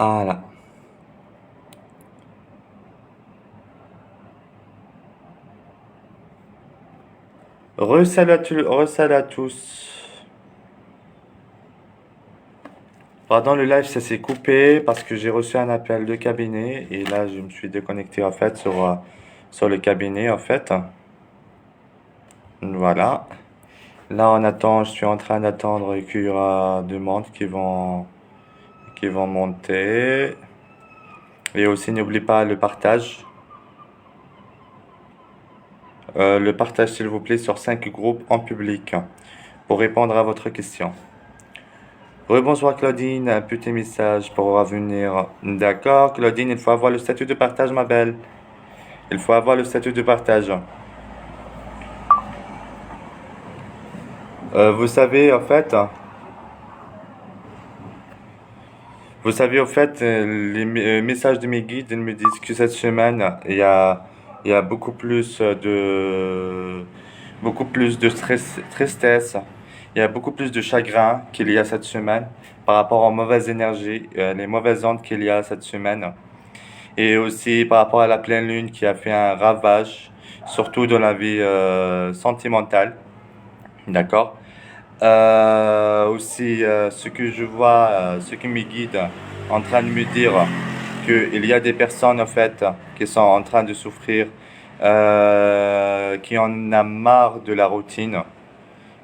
Voilà. Re-salut à tous. Pardon, le live, ça s'est coupé parce que j'ai reçu un appel de cabinet et là, je me suis déconnecté en fait sur le cabinet en fait. Voilà. Là, on attend, je suis en train d'attendre qu'il y aura deux montres qui vont monter. Et aussi, n'oublie pas le partage. Le partage, s'il vous plaît, sur 5 groupes en public pour répondre à votre question. Rebonsoir Claudine, un petit message pour revenir. D'accord, Claudine, il faut avoir le statut de partage, ma belle. Il faut avoir le statut de partage. Vous savez, en fait, les messages de mes guides, ils me disent que cette semaine, il y a beaucoup plus de tristesse. Il y a beaucoup plus de chagrin qu'il y a cette semaine par rapport aux mauvaises énergies, les mauvaises ondes qu'il y a cette semaine. Et aussi par rapport à la pleine lune qui a fait un ravage, surtout dans la vie sentimentale. D'accord? Aussi, ce que je vois, ce qui me guide en train de me dire qu'il y a des personnes en fait qui sont en train de souffrir, qui en a marre de la routine.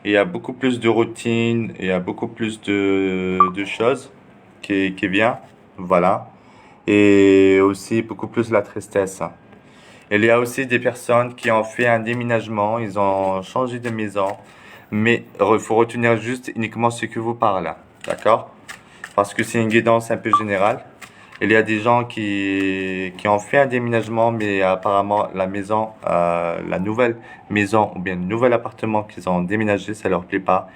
Il y a beaucoup plus de routine, il y a beaucoup plus de choses qui viennent, voilà. Et aussi beaucoup plus la tristesse. Il y a aussi des personnes qui ont fait un déménagement, ils ont changé de maison, mais il faut retenir juste uniquement ce que vous parlez, d'accord? Parce que c'est une guidance un peu générale. Il y a des gens qui ont fait un déménagement, mais apparemment la maison, la nouvelle maison ou bien le nouvel appartement qu'ils ont déménagé, ça leur plaît pas.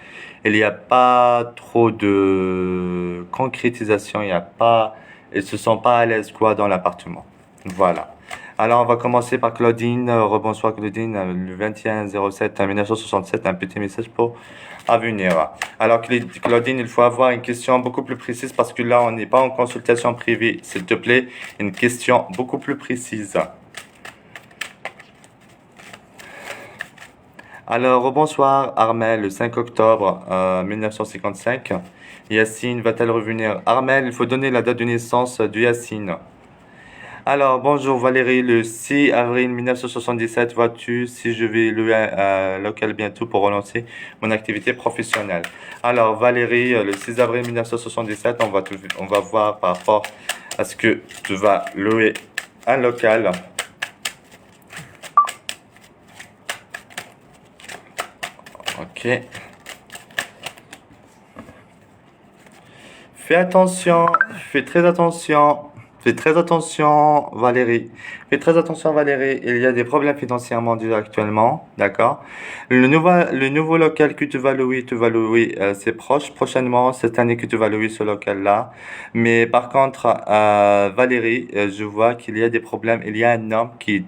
Il n'y a pas trop de concrétisation, il y a pas, ils se sentent pas à l'aise quoi dans l'appartement. Voilà. Alors, on va commencer par Claudine. Rebonsoir Claudine, le 21 07 1967, un petit message pour à venir. Alors, Claudine, il faut avoir une question beaucoup plus précise parce que là, on n'est pas en consultation privée. S'il te plaît, une question beaucoup plus précise. Alors, rebonsoir Armel, le 5 octobre 1955. Yacine va-t-elle revenir? Armel, il faut donner la date de naissance de Yacine. Alors, bonjour Valérie, le 6 avril 1977, vois-tu si je vais louer un local bientôt pour relancer mon activité professionnelle. Alors, Valérie, le 6 avril 1977, on va voir par rapport à ce que tu vas louer un local. Ok. Fais attention, fais très attention. Fais très attention, Valérie. Fais très attention, Valérie. Il y a des problèmes financièrement déjà actuellement, d'accord? Le nouveau local que tu vas louer, c'est proche, prochainement, cette année que tu vas louer ce local-là. Mais par contre, Valérie, je vois qu'il y a des problèmes. Il y a un homme qui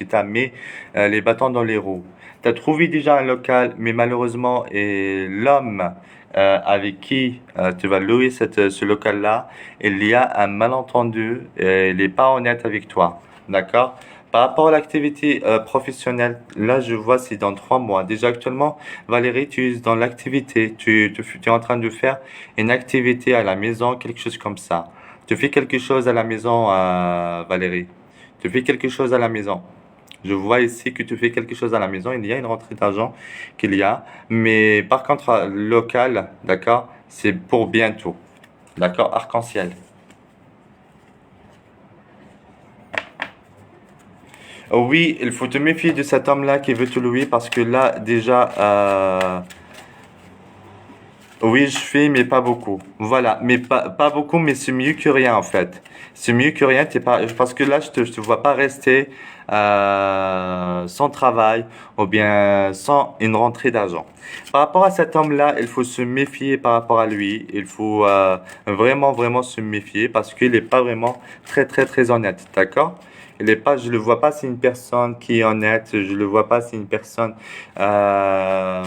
t'a mis les bâtons dans les roues. Tu as trouvé déjà un local, mais malheureusement, et l'homme avec qui tu vas louer ce local-là, il y a un malentendu et il n'est pas honnête avec toi. D'accord? Par rapport à l'activité professionnelle, là, je vois c'est dans 3 mois. Déjà actuellement, Valérie, tu es dans l'activité. Tu es en train de faire une activité à la maison, quelque chose comme ça. Tu fais quelque chose à la maison, Valérie. Tu fais quelque chose à la maison. Je vois ici que tu fais quelque chose à la maison. Il y a une rentrée d'argent qu'il y a. Mais par contre, local, d'accord, c'est pour bientôt. D'accord, arc-en-ciel. Oui, il faut te méfier de cet homme-là qui veut te louer parce que là, déjà, oui, je fais, mais pas beaucoup. Voilà, mais pas beaucoup, mais c'est mieux que rien en fait. C'est mieux que rien, t'es pas, parce que là, je te vois pas rester sans travail ou bien sans une rentrée d'argent. Par rapport à cet homme-là, il faut se méfier par rapport à lui. Il faut vraiment se méfier parce qu'il n'est pas vraiment très honnête, d'accord? Il est pas, je le vois pas, c'est une personne qui est honnête. Je le vois pas, c'est une personne. Euh,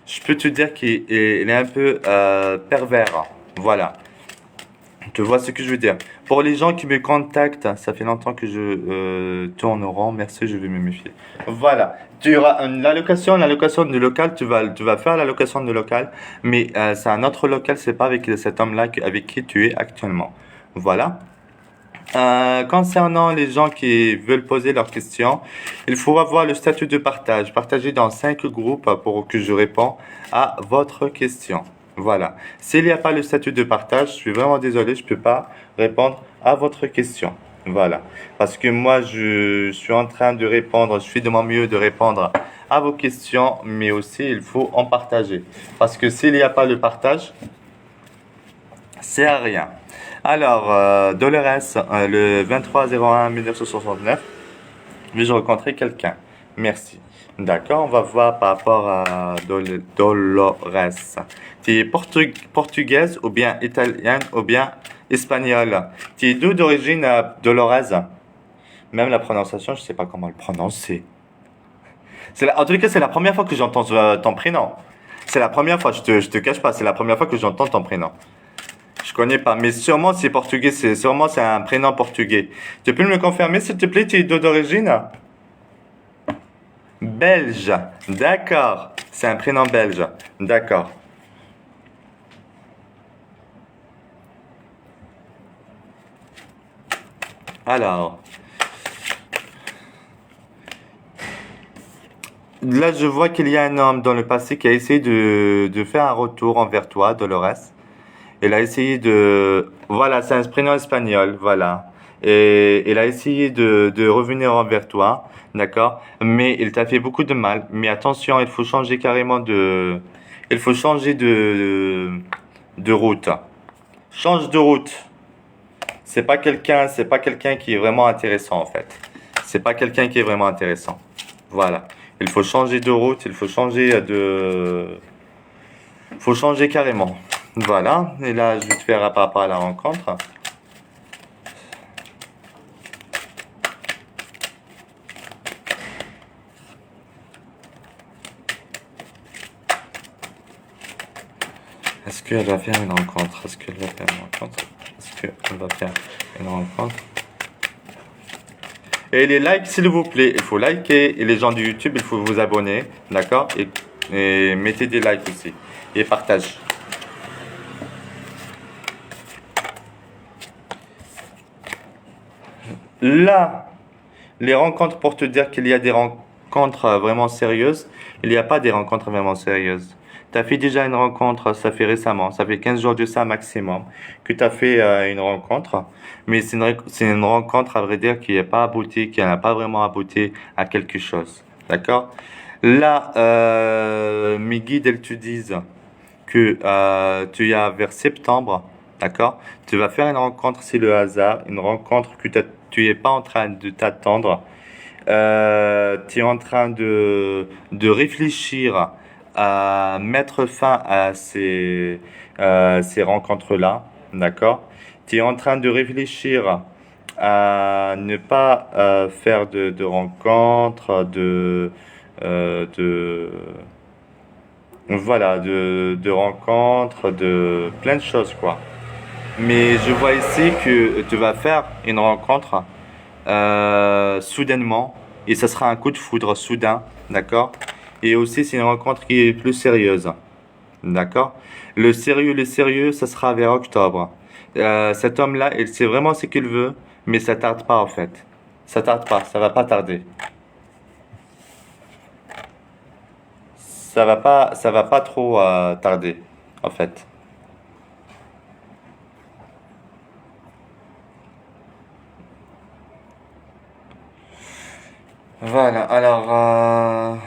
je peux te dire qu'il est un peu pervers. Voilà. Tu vois ce que je veux dire? Pour les gens qui me contactent, ça fait longtemps que je tourne en rond. Merci, je vais me méfier. Voilà. Tu auras l'allocation du local. Tu vas faire l'allocation du local, mais c'est un autre local. C'est pas avec cet homme-là avec qui tu es actuellement. Voilà. Concernant les gens qui veulent poser leurs questions, il faut avoir le statut de partage. Partagez dans 5 groupes pour que je réponds à votre question. Voilà. S'il n'y a pas le statut de partage, je suis vraiment désolé, je peux pas répondre à votre question. Voilà. Parce que moi, je suis en train de répondre, je fais de mon mieux de répondre à vos questions, mais aussi il faut en partager. Parce que s'il n'y a pas le partage, c'est à rien. Alors, Dolores, le 23/01/1969, vais-je rencontrer quelqu'un? Merci. D'accord, on va voir par rapport à Dolores. Tu es portugaise ou bien italienne ou bien espagnole? Tu es d'où d'origine, Dolores? Même la prononciation, je sais pas comment le prononcer. En tous les cas, c'est la première fois que j'entends ton prénom. C'est la première fois, je te cache pas, c'est la première fois que j'entends ton prénom. Je connais pas, mais sûrement c'est portugais, c'est un prénom portugais. Tu peux me le confirmer, s'il te plaît, tu es d'origine? Belge. D'accord. C'est un prénom belge. D'accord. Alors, là, je vois qu'il y a un homme dans le passé qui a essayé de faire un retour envers toi, Dolores. Il a essayé de... Voilà, c'est un prénom espagnol, voilà. Et il a essayé de revenir envers toi, d'accord? Mais il t'a fait beaucoup de mal. Mais attention, il faut changer carrément de... Il faut changer de route. Change de route. C'est pas quelqu'un qui est vraiment intéressant, en fait. C'est pas quelqu'un qui est vraiment intéressant. Voilà. Il faut changer de route, faut changer carrément. Voilà. Et là, je vais te faire par rapport à la rencontre. Est-ce qu'elle va faire une rencontre? Est-ce qu'elle va faire une rencontre? Est-ce qu'elle va faire une rencontre? Et les likes, s'il vous plaît, il faut liker. Et les gens du YouTube, il faut vous abonner. D'accord? Et mettez des likes aussi. Et partage. Là, les rencontres pour te dire qu'il y a des rencontres vraiment sérieuses, il n'y a pas des rencontres vraiment sérieuses. Tu as fait déjà une rencontre, ça fait récemment, ça fait 15 jours de ça maximum, que tu as fait une rencontre. Mais c'est une rencontre, à vrai dire, qui n'a pas abouti, qui n'a pas vraiment abouti à quelque chose. D'accord? Là, mes guides, elles te disent que tu as vers septembre, d'accord? Tu vas faire une rencontre, c'est le hasard, une rencontre que tu es pas en train de t'attendre. Tu es en train de réfléchir à mettre fin à ces rencontres-là, d'accord? Tu es en train de réfléchir à ne pas faire de rencontres, de voilà, de rencontres, de plein de choses, quoi. Mais je vois ici que tu vas faire une rencontre soudainement et ça sera un coup de foudre soudain, d'accord? Et aussi, c'est une rencontre qui est plus sérieuse, d'accord? Le sérieux, ça sera vers octobre. Cet homme-là, il sait vraiment ce qu'il veut, mais ça tarde pas en fait. Ça tarde pas, ça va pas tarder. Ça va pas trop tarder, en fait. Voilà, alors,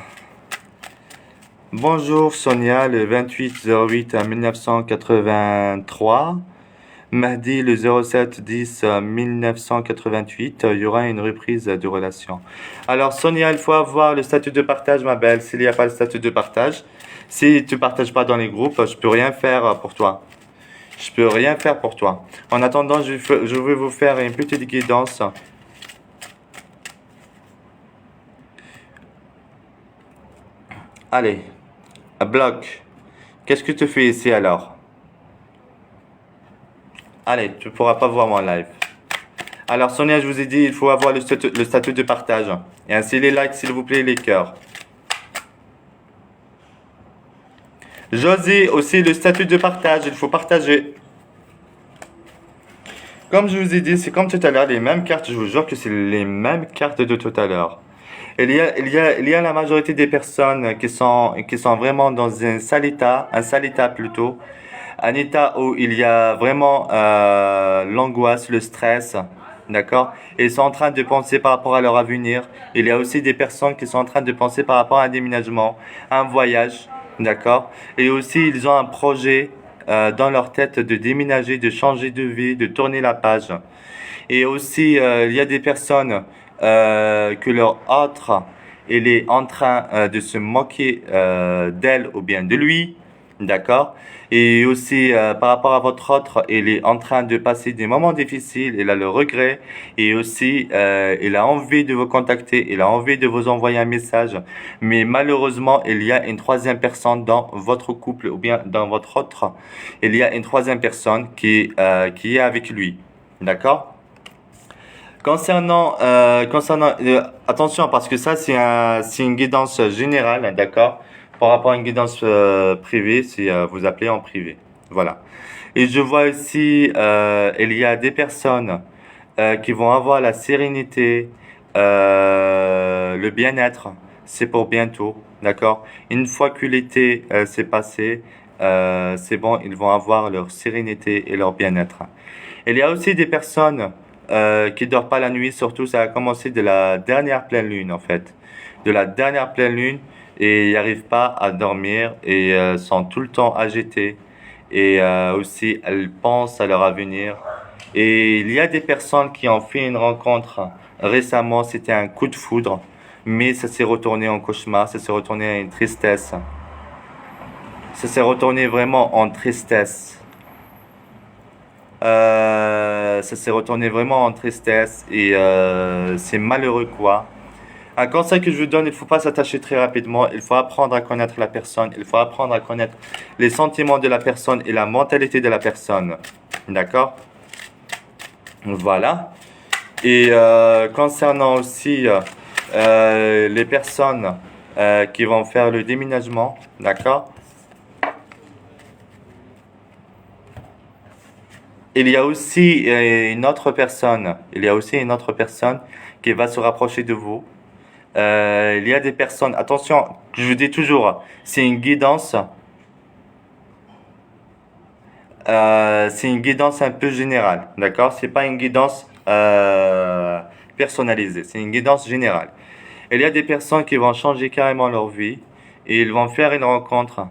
bonjour Sonia, le 28/08/1983. Mahdi, le 07/10/1988. Il y aura une reprise de relation. Alors, Sonia, il faut avoir le statut de partage, ma belle. S'il n'y a pas le statut de partage, si tu partages pas dans les groupes, je peux rien faire pour toi. Je peux rien faire pour toi. En attendant, je vais vous faire une petite guidance. Allez, bloc. Qu'est-ce que tu fais ici alors? Allez, tu pourras pas voir mon live. Alors Sonia, je vous ai dit, il faut avoir le statut de partage. Et ainsi les likes, s'il vous plaît, les cœurs. Josie, aussi le statut de partage, il faut partager. Comme je vous ai dit, c'est comme tout à l'heure, les mêmes cartes, je vous jure que c'est les mêmes cartes de tout à l'heure. Il y a la majorité des personnes qui sont vraiment dans un sale état plutôt, un état où il y a vraiment l'angoisse, le stress, d'accord? Et ils sont en train de penser par rapport à leur avenir. Il y a aussi des personnes qui sont en train de penser par rapport à un déménagement, à un voyage, d'accord? Et aussi, ils ont un projet dans leur tête de déménager, de changer de vie, de tourner la page. Et aussi, il y a des personnes que leur autre, il est en train de se moquer d'elle ou bien de lui, d'accord? Et aussi, par rapport à votre autre, il est en train de passer des moments difficiles, il a le regret, et aussi, il a envie de vous contacter, il a envie de vous envoyer un message, mais malheureusement, il y a une troisième personne dans votre couple ou bien dans votre autre, il y a une troisième personne qui est avec lui, d'accord? Attention, parce que ça, c'est une guidance générale, d'accord? Par rapport à une guidance privée, si vous appelez en privé. Voilà. Et je vois aussi, il y a des personnes qui vont avoir la sérénité, le bien-être. C'est pour bientôt, d'accord? Une fois que l'été s'est passé, c'est bon, ils vont avoir leur sérénité et leur bien-être. Il y a aussi des personnes qui dorment pas la nuit, surtout ça a commencé de la dernière pleine lune en fait. De la dernière pleine lune et ils n'arrivent pas à dormir et sont tout le temps agités et aussi elles pensent à leur avenir. Et il y a des personnes qui ont fait une rencontre récemment, c'était un coup de foudre, mais ça s'est retourné en cauchemar, ça s'est retourné à une tristesse. Ça s'est retourné vraiment en tristesse. Ça s'est retourné vraiment en tristesse et c'est malheureux quoi. Un conseil que je vous donne, il ne faut pas s'attacher très rapidement, il faut apprendre à connaître la personne, il faut apprendre à connaître les sentiments de la personne et la mentalité de la personne. D'accord? Voilà. Et concernant aussi les personnes qui vont faire le déménagement, d'accord? Il y a aussi une autre personne qui va se rapprocher de vous. Il y a des personnes, attention, je vous dis toujours, c'est une guidance un peu générale, d'accord? C'est pas une guidance personnalisée, c'est une guidance générale. Il y a des personnes qui vont changer carrément leur vie et ils vont faire une rencontre.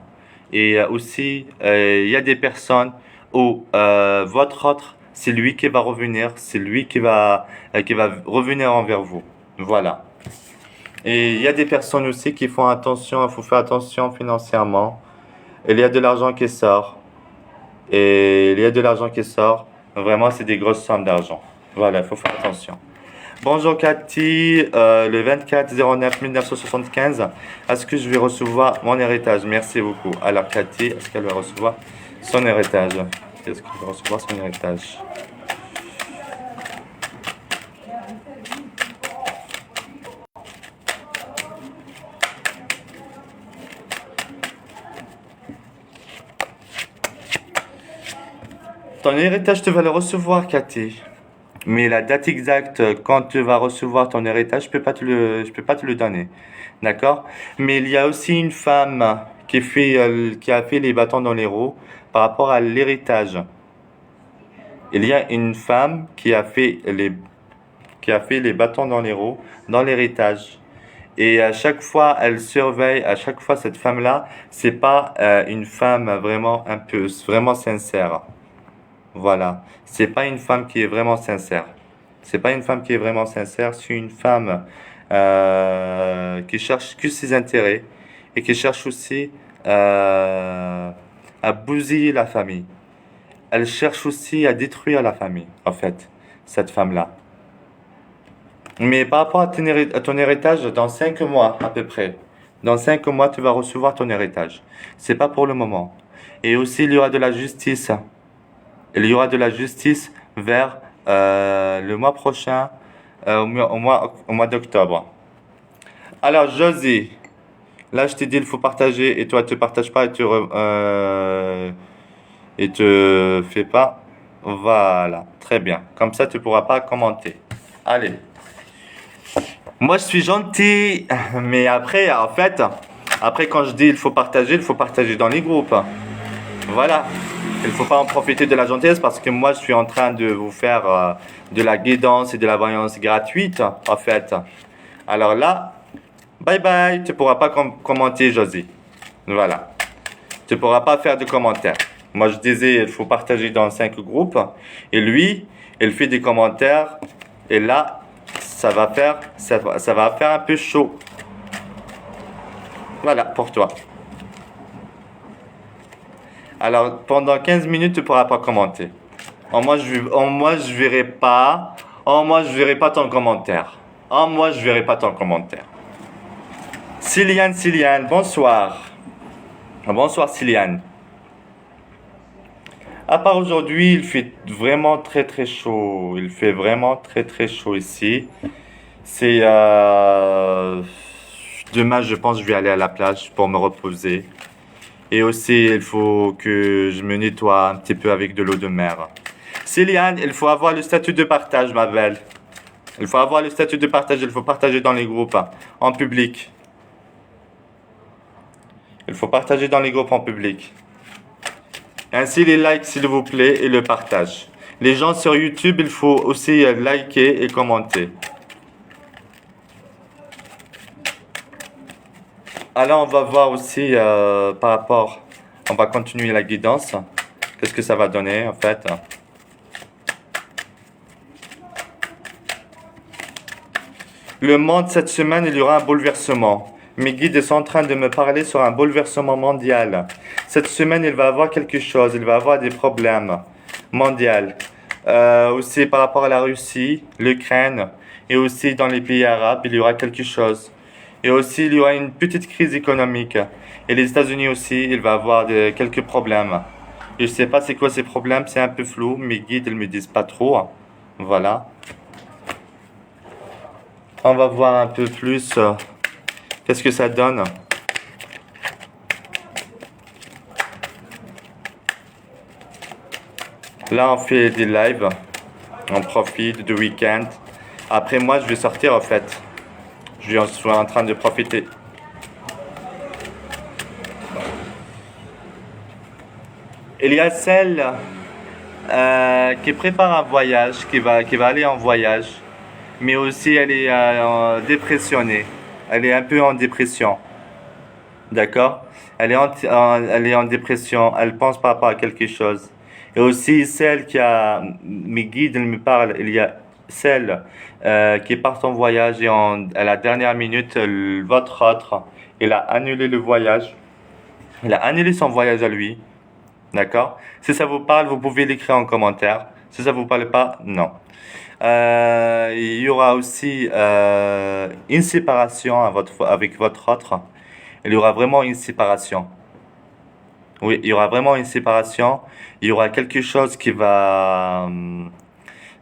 Et aussi, il y a des personnes où votre autre, c'est lui qui va revenir, c'est lui qui va revenir envers vous. Voilà. Et il y a des personnes aussi qui font attention, il faut faire attention financièrement. Il y a de l'argent qui sort. Et il y a de l'argent qui sort. Vraiment, c'est des grosses sommes d'argent. Voilà, il faut faire attention. Bonjour Cathy, le 24/09/1975. Est-ce que je vais recevoir mon héritage? Merci beaucoup. Alors Cathy, est-ce qu'elle va recevoir son héritage? Est-ce qu'elle va recevoir son héritage? Ton héritage, tu vas le recevoir, Cathy. Mais la date exacte quand tu vas recevoir ton héritage, je peux pas te le donner. D'accord? Mais il y a aussi une femme qui a fait les bâtons dans les roues par rapport à l'héritage. Il y a une femme qui a fait les bâtons dans les roues dans l'héritage. Et à chaque fois, elle surveille, à chaque fois, cette femme-là, c'est pas une femme vraiment vraiment sincère. Voilà. C'est pas une femme qui est vraiment sincère. C'est pas une femme qui est vraiment sincère, c'est une femme qui cherche que ses intérêts et qui cherche aussi à bousiller la famille. Elle cherche aussi à détruire la famille, en fait, cette femme-là. Mais par rapport à ton héritage, dans 5 mois à peu près, dans 5 mois, tu vas recevoir ton héritage. C'est pas pour le moment. Et aussi, il y aura de la justice. il y aura de la justice vers le mois prochain, au mois d'octobre. Alors, Josie, là, je t'ai dit, il faut partager, et toi, tu partages pas et te fais pas. Voilà, très bien. Comme ça, tu pourras pas commenter. Allez. Moi, je suis gentil, mais après, en fait, après, quand je dis il faut partager dans les groupes. Voilà. Il ne faut pas en profiter de la gentillesse parce que moi, je suis en train de vous faire de la guidance et de la voyance gratuite, en fait. Alors là, bye bye, tu pourras pas commenter, Josie. Voilà. Tu pourras pas faire de commentaires. Moi, je disais, il faut partager dans 5 groupes. Et lui, il fait des commentaires. Et là, ça va faire un peu chaud. Voilà, pour toi. Alors, pendant 15 minutes, tu pourras pas commenter. En moi, je verrai pas. En moi, je verrai pas ton commentaire. En moi, je verrai pas ton commentaire. Siliane, bonsoir. Bonsoir, Siliane. À part aujourd'hui, il fait vraiment très très chaud. Il fait vraiment très très chaud ici. C'est demain, je pense, je vais aller à la plage pour me reposer. Et aussi, il faut que je me nettoie un petit peu avec de l'eau de mer. Céliane, il faut avoir le statut de partage, ma belle. Il faut avoir le statut de partage. Il faut partager dans les groupes, en public. Il faut partager dans les groupes en public. Ainsi, les likes, s'il vous plaît, et le partage. Les gens sur YouTube, il faut aussi liker et commenter. Alors, on va voir aussi par rapport. On va continuer la guidance. Qu'est-ce que ça va donner, en fait? Le monde, cette semaine, il y aura un bouleversement. Mes guides sont en train de me parler sur un bouleversement mondial. Cette semaine, il va avoir quelque chose. Il va avoir des problèmes mondiaux. Aussi par rapport à la Russie, l'Ukraine et aussi dans les pays arabes, il y aura quelque chose. Et aussi, il y aura une petite crise économique. Et les États-Unis aussi, il va avoir quelques problèmes. Et je sais pas c'est quoi ces problèmes, c'est un peu flou. Mes guides, ils me disent pas trop. Voilà. On va voir un peu plus qu'est-ce que ça donne. Là, on fait des lives. On profite du week-end. Après, moi, je vais sortir en fait. Je suis en train de profiter. Il y a celle qui prépare un voyage, qui va aller en voyage. Mais aussi, elle est dépressionnée. Elle est un peu en dépression. D'accord? Elle est en dépression. Elle pense par rapport à quelque chose. Et aussi, celle qui a. Mes guides, ils me parlent. Il y a celle qui part en voyage et à la dernière minute, votre autre, il a annulé le voyage. Il a annulé son voyage à lui. D'accord? Si ça vous parle, vous pouvez l'écrire en commentaire. Si ça vous parle pas, non. Il y aura aussi une séparation avec votre autre. Il y aura vraiment une séparation. Oui, il y aura vraiment une séparation. Il y aura quelque chose qui va...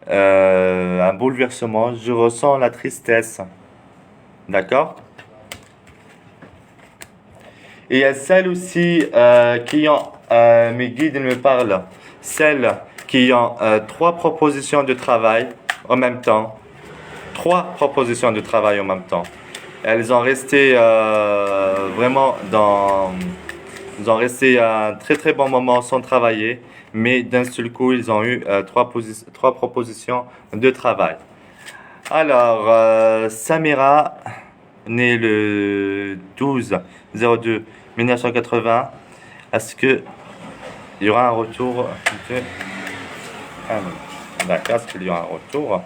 un bouleversement. Je ressens la tristesse. D'accord? Et il y a celles aussi qui ont... mes guides ils me parlent. Celles qui ont 3 propositions de travail en même temps. 3 propositions de travail en même temps. Elles ont resté vraiment dans... Ils ont resté un très très bon moment sans travailler, mais d'un seul coup, ils ont eu 3 propositions de travail. Alors, Samira, née le 12/02 1980, est-ce que il y aura un retour de... Ah non. D'accord, est-ce qu'il y aura un retour?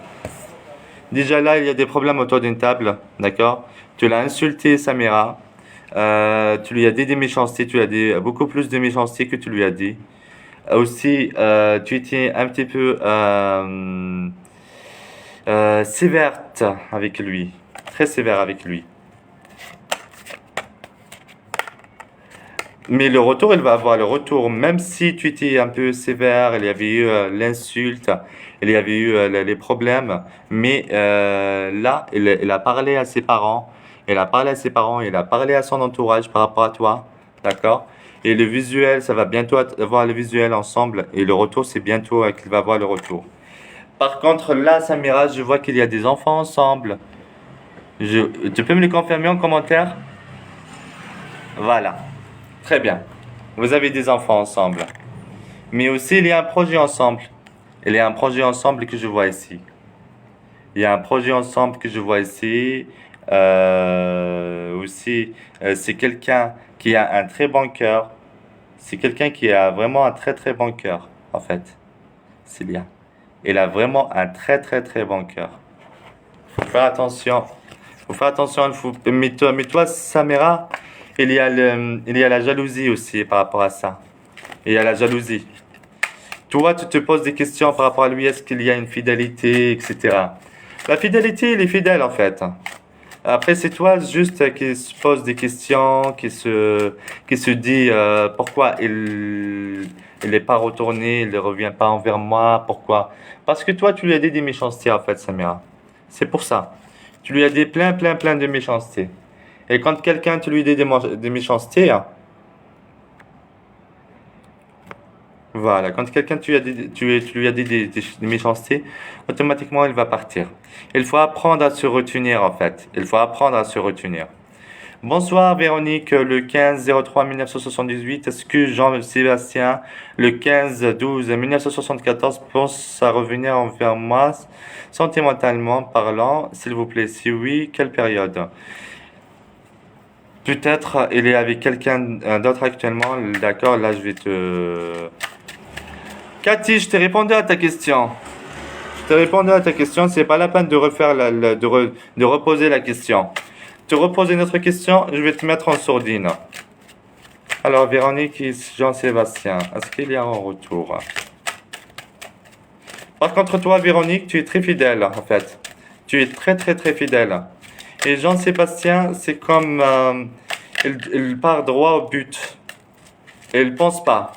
Déjà là, il y a des problèmes autour d'une table, d'accord? Tu l'as insulté, Samira. Tu lui as dit des méchancetés, tu lui as dit beaucoup plus de méchancetés que tu lui as dit. Aussi, tu étais un petit peu sévère avec lui, très sévère avec lui. Mais le retour, il va avoir le retour, même si tu étais un peu sévère, il y avait eu l'insulte, il y avait eu les problèmes, mais là, il a parlé à ses parents, il a parlé à ses parents, il a parlé à son entourage par rapport à toi, d'accord? Et le visuel, ça va bientôt avoir le visuel ensemble, et le retour, c'est bientôt qu'il va avoir le retour. Par contre, là, Samira, je vois qu'il y a des enfants ensemble. Tu peux me le confirmer en commentaire? Voilà. Très bien. Vous avez des enfants ensemble. Mais aussi, il y a un projet ensemble. Il y a un projet ensemble que je vois ici. Il y a un projet ensemble que je vois ici. Aussi, c'est quelqu'un qui a un très bon cœur. C'est quelqu'un qui a vraiment un très très bon cœur, en fait. Célia. Il a vraiment un très très très bon cœur. Faut faire attention. Faut faire attention. Mais toi, Samira, il y a la jalousie aussi par rapport à ça. Il y a la jalousie. Toi, tu te poses des questions par rapport à lui, est-ce qu'il y a une fidélité, etc. La fidélité, il est fidèle en fait. Après, c'est toi juste qui se pose des questions, qui se dit pourquoi il n'est pas retourné, il ne revient pas envers moi, pourquoi? Parce que toi, tu lui as dit des méchancetés en fait, Samira. C'est pour ça. Tu lui as dit plein de méchancetés. Et quand quelqu'un te lui dit des méchancetés, voilà, quand quelqu'un tu lui as dit des méchancetés, automatiquement il va partir. Il faut apprendre à se retenir en fait. Il faut apprendre à se retenir. Bonsoir Véronique, le 15-03-1978. Est-ce que Jean-Sébastien, le 15-12-1974, pense à revenir envers moi, sentimentalement parlant, s'il vous plaît? Si oui, quelle période? Peut-être il est avec quelqu'un d'autre actuellement. D'accord, là je vais te... Cathy, je t'ai répondu à ta question. Je t'ai répondu à ta question. C'est pas la peine de refaire de reposer la question. Te reposer une autre question, je vais te mettre en sourdine. Alors, Véronique et Jean-Sébastien, est-ce qu'il y a un retour? Par contre, toi, Véronique, tu es très fidèle, en fait. Tu es très fidèle. Et Jean-Sébastien, c'est comme... il part droit au but. Et il pense pas.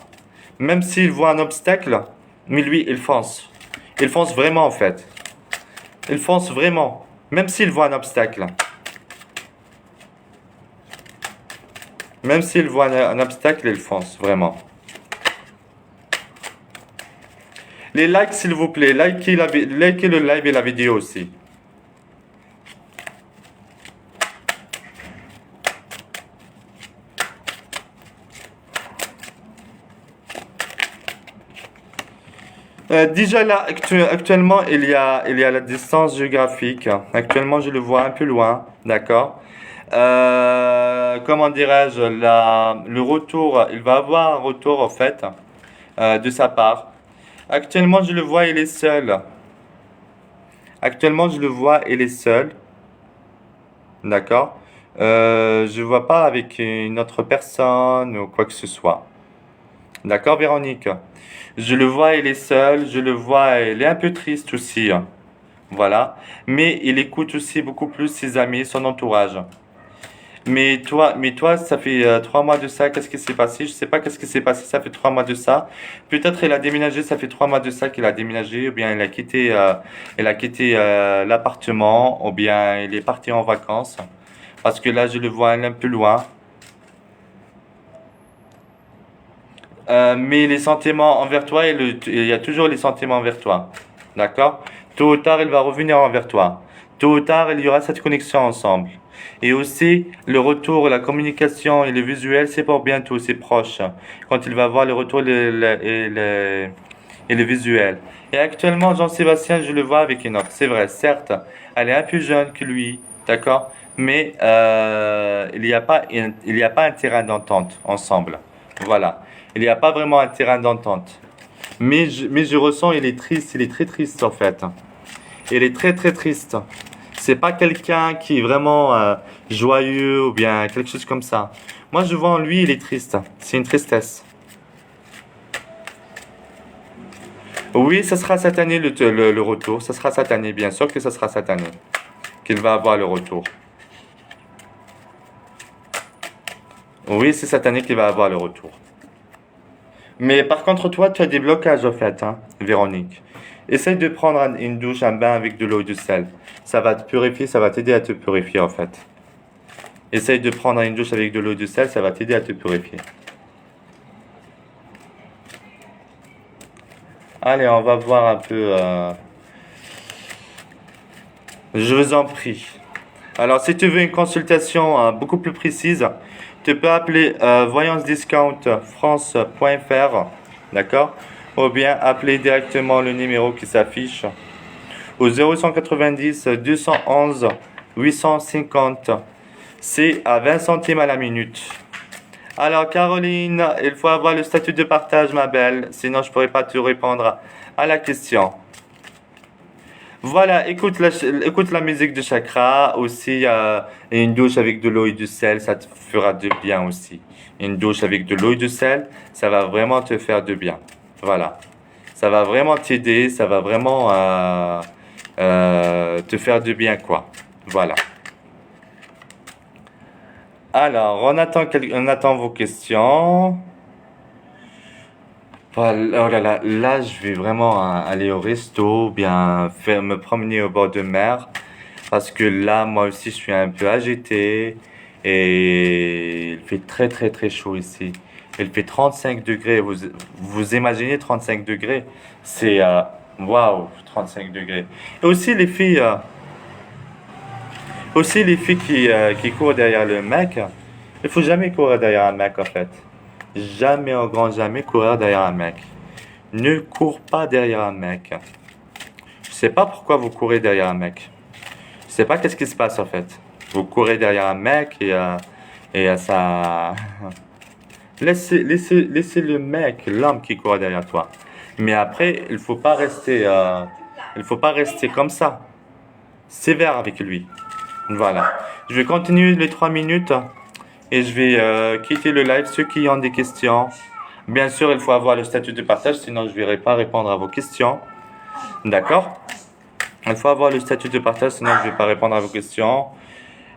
Même s'il voit un obstacle, mais lui, il fonce. Il fonce vraiment, en fait. Il fonce vraiment. Même s'il voit un obstacle. Même s'il voit un obstacle, il fonce, vraiment. Les likes, s'il vous plaît. Likez le live et la vidéo aussi. Déjà là, actuellement, il y a la distance géographique. Actuellement, je le vois un peu loin, d'accord? Comment dirais-je, le retour, il va avoir un retour en fait de sa part. Actuellement, je le vois, il est seul. Actuellement, je le vois, il est seul, d'accord? Je vois pas avec une autre personne ou quoi que ce soit. D'accord, Véronique? Je le vois, il est seul. Je le vois, il est un peu triste aussi. Voilà. Mais il écoute aussi beaucoup plus ses amis, son entourage. Mais toi, ça fait 3 mois de ça. Qu'est-ce qui s'est passé? Je sais pas qu'est-ce qui s'est passé. Ça fait 3 mois de ça. Peut-être il a déménagé. Ça fait 3 mois de ça qu'il a déménagé. Ou bien il a quitté l'appartement. Ou bien il est parti en vacances. Parce que là, je le vois un peu loin. Mais les sentiments envers toi, il y a toujours les sentiments envers toi. D'accord? Tôt ou tard, il va revenir envers toi. Tôt ou tard, il y aura cette connexion ensemble. Et aussi, le retour, la communication et le visuel, c'est pour bientôt, c'est proche. Quand il va voir le retour et le visuel. Et actuellement, Jean-Sébastien, je le vois avec une autre. C'est vrai, certes, elle est un peu jeune que lui. D'accord? Mais il n'y a pas un terrain d'entente ensemble. Voilà. Il n'y a pas vraiment un terrain d'entente. Mais je ressens, il est triste, il est très triste en fait. Il est très triste. C'est pas quelqu'un qui est vraiment joyeux ou bien quelque chose comme ça. Moi je vois en lui, il est triste. C'est une tristesse. Oui, ça sera cette année le retour. Ça sera cette année, bien sûr que ça sera cette année qu'il va avoir le retour. Oui, c'est cette année qu'il va avoir le retour. Mais par contre, toi, tu as des blocages, en fait, hein, Véronique. Essaye de prendre une douche, un bain avec de l'eau et du sel. Ça va te purifier, ça va t'aider à te purifier, en fait. Essaye de prendre une douche avec de l'eau et du sel, ça va t'aider à te purifier. Allez, on va voir un peu. Je vous en prie. Alors, si tu veux une consultation beaucoup plus précise, tu peux appeler voyance-discount-france.fr, d'accord? Ou bien appeler directement le numéro qui s'affiche au 0190 211 850. C'est à 20 centimes à la minute. Alors, Caroline, il faut avoir le statut de partage, ma belle, sinon je pourrais pas te répondre à la question. Voilà, écoute la musique de chakra. Aussi, une douche avec de l'eau et du sel, ça te fera du bien aussi. Une douche avec de l'eau et du sel, ça va vraiment te faire du bien. Voilà. Ça va vraiment t'aider, ça va vraiment te faire du bien, quoi. Voilà. Alors, on attend vos questions. Voilà, oh là là, là, je vais vraiment aller au resto, bien faire me promener au bord de mer, parce que là, moi aussi, je suis un peu agité et il fait très très très chaud ici. Il fait 35 degrés. Vous imaginez 35 degrés? C'est waouh, 35 degrés. Et aussi les filles qui courent derrière le mec. Il faut jamais courir derrière un mec en fait. Jamais au grand jamais courir derrière un mec. Ne cours pas derrière un mec. Je sais pas pourquoi vous courez derrière un mec. Je sais pas qu'est-ce qui se passe en fait. Vous courez derrière un mec et ça. Laissez le mec, l'homme qui court derrière toi. Mais après, il faut pas rester comme ça. Sévère avec lui. Voilà. Je vais continuer les 3 minutes et je vais quitter le live. Ceux qui ont des questions, bien sûr, il faut avoir le statut de partage, sinon je ne vais pas répondre à vos questions. D'accord? Il faut avoir le statut de partage, sinon je ne vais pas répondre à vos questions.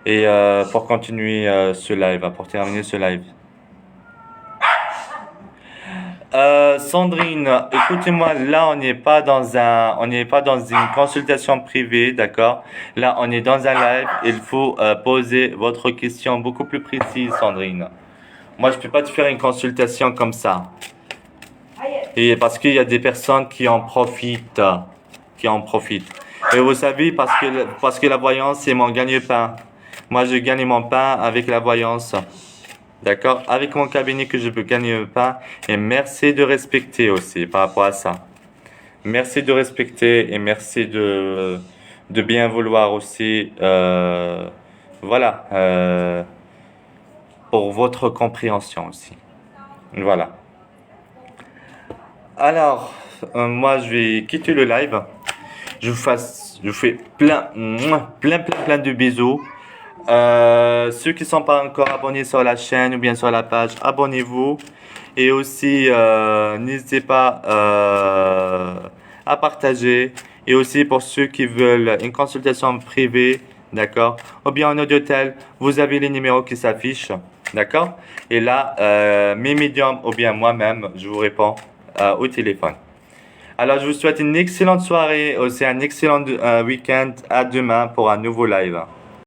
Et pour continuer ce live, pour terminer ce live. Sandrine, écoutez-moi, là on n'est pas dans une consultation privée, d'accord? Là on est dans un live, il faut poser votre question beaucoup plus précise, Sandrine. Moi je peux pas te faire une consultation comme ça. Et parce qu'il y a des personnes qui en profitent. Et vous savez, parce que la voyance c'est mon gagne-pain. Moi je gagne mon pain avec la voyance. D'accord? Avec mon cabinet que je peux gagner un pain. Et merci de respecter aussi par rapport à ça. Merci de respecter et merci de bien vouloir aussi. Voilà. Pour votre compréhension aussi. Voilà. Alors, moi je vais quitter le live. Je vous fais plein de bisous. Ceux qui ne sont pas encore abonnés sur la chaîne ou bien sur la page, abonnez-vous. Et aussi, n'hésitez pas à partager. Et aussi pour ceux qui veulent une consultation privée, d'accord? Ou bien en audiotel, vous avez les numéros qui s'affichent, d'accord? Et là, mes médiums ou bien moi-même, je vous réponds au téléphone. Alors, je vous souhaite une excellente soirée, aussi un excellent week-end. À demain pour un nouveau live.